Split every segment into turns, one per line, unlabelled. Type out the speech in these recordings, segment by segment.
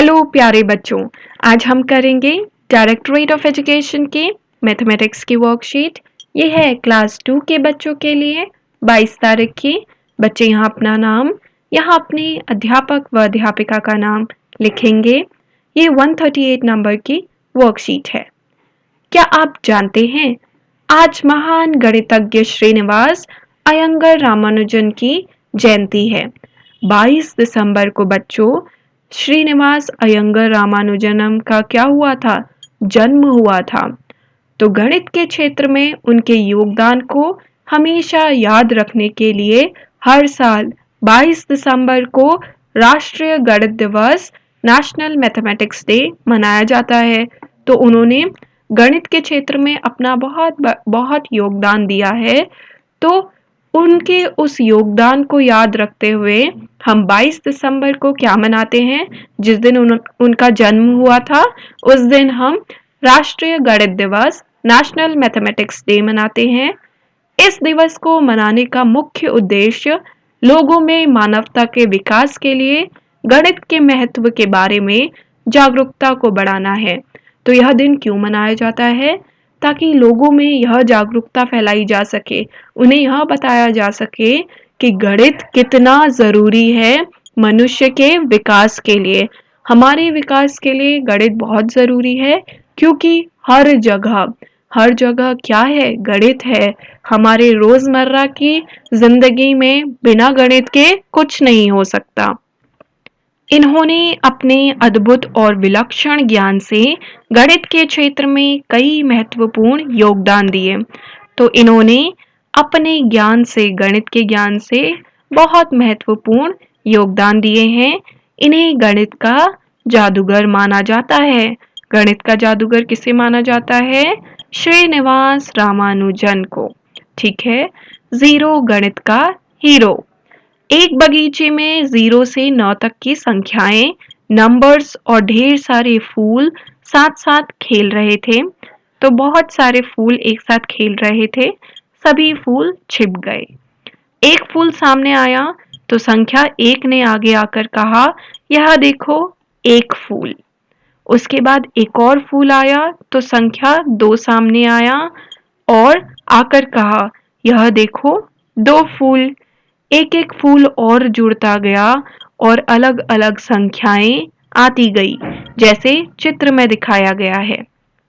Hello प्यारे बच्चों, आज हम करेंगे डायरेक्टरेट ऑफ एजुकेशन के मैथमेटिक्स की वर्कशीट। ये है क्लास 2 के बच्चों के लिए 22 तारीख की। बच्चे यहाँ अपना नाम, यहाँ अपने अध्यापक व अध्यापिका का नाम लिखेंगे। ये 138 नंबर की वर्कशीट है। क्या आप जानते हैं आज महान गणितज्ञ श्रीनिवास अयंगर रामानुजन की जयंती है। 22 दिसंबर को बच्चों श्रीनिवास अयंगर रामानुजनम का क्या हुआ था? जन्म हुआ था। तो गणित के क्षेत्र में उनके योगदान को हमेशा याद रखने के लिए हर साल 22 दिसंबर को राष्ट्रीय गणित दिवस नेशनल मैथमेटिक्स डे मनाया जाता है। तो उन्होंने गणित के क्षेत्र में अपना बहुत योगदान दिया है। तो उनके उस योगदान को याद रखते हुए हम 22 दिसंबर को क्या मनाते हैं? जिस दिन उनका जन्म हुआ था उस दिन हम राष्ट्रीय गणित दिवस नेशनल मैथमेटिक्स डे मनाते हैं। इस दिवस को मनाने का मुख्य उद्देश्य लोगों में मानवता के विकास के लिए गणित के महत्व के बारे में जागरूकता को बढ़ाना है। तो यह दिन क्यों मनाया जाता है? ताकि लोगों में यह जागरूकता फैलाई जा सके, उन्हें यह बताया जा सके कि गणित कितना जरूरी है मनुष्य के विकास के लिए। हमारे विकास के लिए गणित बहुत जरूरी है, क्योंकि हर जगह क्या है? गणित है। हमारे रोजमर्रा की जिंदगी में बिना गणित के कुछ नहीं हो सकता। इन्होंने अपने अद्भुत और विलक्षण ज्ञान से गणित के क्षेत्र में कई महत्वपूर्ण योगदान दिए। तो इन्होंने अपने ज्ञान से, गणित के ज्ञान से बहुत महत्वपूर्ण योगदान दिए हैं। इन्हें गणित का जादूगर माना जाता है। गणित का जादूगर किसे माना जाता है? श्रीनिवास रामानुजन को। ठीक है। 0 गणित का हीरो। एक बगीचे में 0 से 9 तक की संख्याएं, नंबर्स और ढेर सारे फूल साथ साथ खेल रहे थे। तो बहुत सारे फूल एक साथ खेल रहे थे, सभी फूल छिप गए। एक फूल सामने आया तो संख्या 1 ने आगे आकर कहा, यह देखो एक फूल। उसके बाद एक और फूल आया तो संख्या 2 सामने आया और आकर कहा, यह देखो 2 फूल। एक एक फूल और जुड़ता गया और अलग अलग संख्याएं आती गई, जैसे चित्र में दिखाया गया है।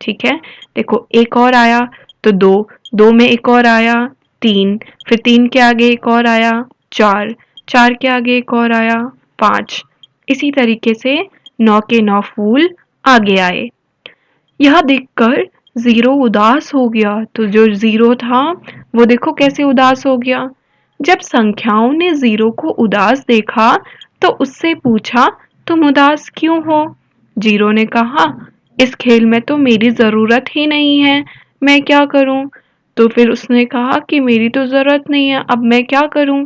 ठीक है। देखो एक और आया तो 2, 2 में एक और आया 3, फिर 3 के आगे एक और आया 4, 4 के आगे एक और आया 5। इसी तरीके से 9 के 9 फूल आगे आए। यह देखकर 0 उदास हो गया। तो जो 0 था वो देखो कैसे उदास हो गया। जब संख्याओं ने 0 को उदास देखा तो उससे पूछा, तुम उदास क्यों हो? 0 ने कहा, इस खेल में तो मेरी जरूरत ही नहीं है, मैं क्या करूं? तो फिर उसने कहा कि मेरी तो जरूरत नहीं है, अब मैं क्या करूं?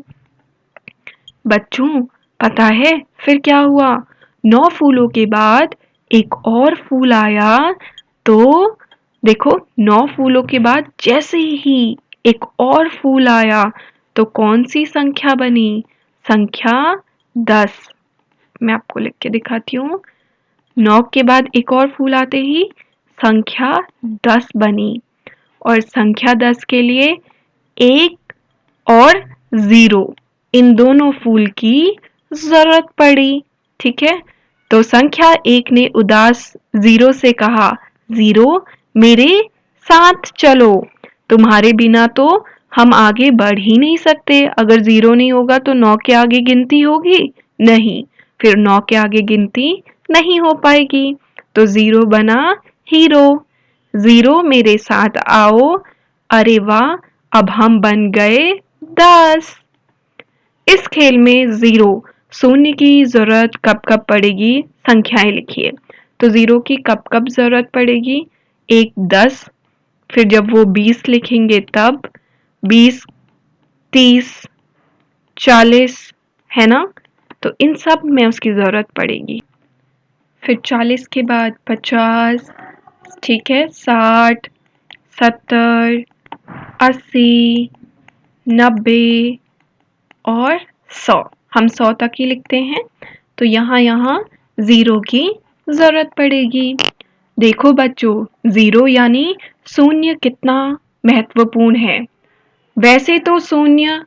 बच्चों पता है फिर क्या हुआ? 9 फूलों के बाद एक और फूल आया। तो देखो 9 फूलों के बाद जैसे ही एक और फूल आया तो कौन सी संख्या बनी? संख्या 10। मैं आपको लिख के दिखाती हूँ। 9 के बाद एक और फूल आते ही संख्या 10 बनी और संख्या 10 के लिए 1 और 0 इन दोनों फूल की जरूरत पड़ी। ठीक है। तो संख्या 1 ने उदास 0 से कहा, 0 मेरे साथ चलो, तुम्हारे बिना तो हम आगे बढ़ ही नहीं सकते। अगर 0 नहीं होगा तो 9 के आगे गिनती होगी नहीं, फिर 9 के आगे गिनती नहीं हो पाएगी। तो 0 बना हीरो। 0 मेरे साथ आओ, अरे वाह अब हम बन गए 10। इस खेल में 0 शून्य की जरूरत कब कब पड़ेगी? संख्याएं लिखिए। तो 0 की कब कब जरूरत पड़ेगी? 1 10, फिर जब वो 20 लिखेंगे तब 20 30 40, है ना? तो इन सब में उसकी जरूरत पड़ेगी। फिर 40 के बाद 50, ठीक है, 60 70 80 90 और 100। हम 100 तक ही लिखते हैं। तो यहाँ ज़ीरो की ज़रूरत पड़ेगी। देखो बच्चों, ज़ीरो यानी शून्य कितना महत्वपूर्ण है। वैसे तो शून्य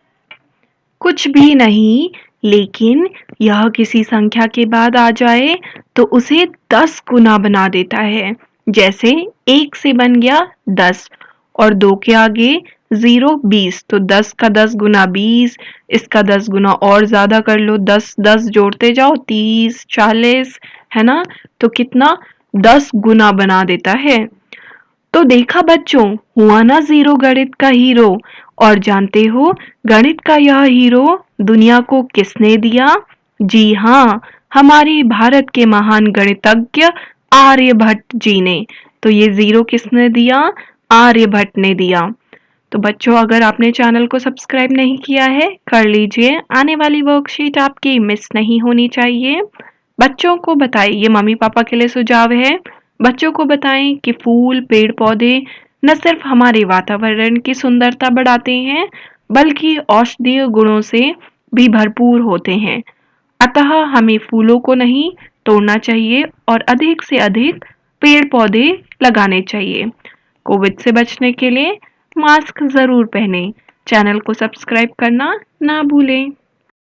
कुछ भी नहीं, लेकिन यह किसी संख्या के बाद आ जाए तो उसे 10 गुना बना देता है। जैसे 1 से बन गया 10 और 2 के आगे 0 20, तो 10 का 10 गुना 20, इसका 10 गुना और ज़्यादा कर लो, 10 10 जोड़ते जाओ 30 40, है ना? तो कितना 10 गुना बना देता है। तो देखा बच्चों, हुआ ना ज़ीरो गणित का हीरो। और जानते हो गणित का यह हीरो दुनिया को किसने दिया? जी हाँ, हमारे भारत के महान गणितज्ञ आर्यभट्ट जी ने। तो ये ज़ीरो किसने दिया? आर्यभट्ट ने दिया। तो बच्चों, अगर आपने चैनल को सब्सक्राइब नहीं किया है, कर लीजिए। आने वाली वर्कशीट आपकी मिस नहीं होनी चाहिए। बच्चों को बताइए, ये मम्मी पापा के लिए सुझाव है। बच्चों को बताएं कि फूल, पेड़ पौधे न सिर्फ हमारे वातावरण की सुंदरता बढ़ाते हैं, बल्कि औषधीय गुणों से भी भरपूर होते हैं। अतः हमें फूलों को नहीं तोड़ना चाहिए और अधिक से अधिक पेड़ पौधे लगाने चाहिए। कोविड से बचने के लिए मास्क जरूर पहने। चैनल को सब्सक्राइब करना ना भूलें।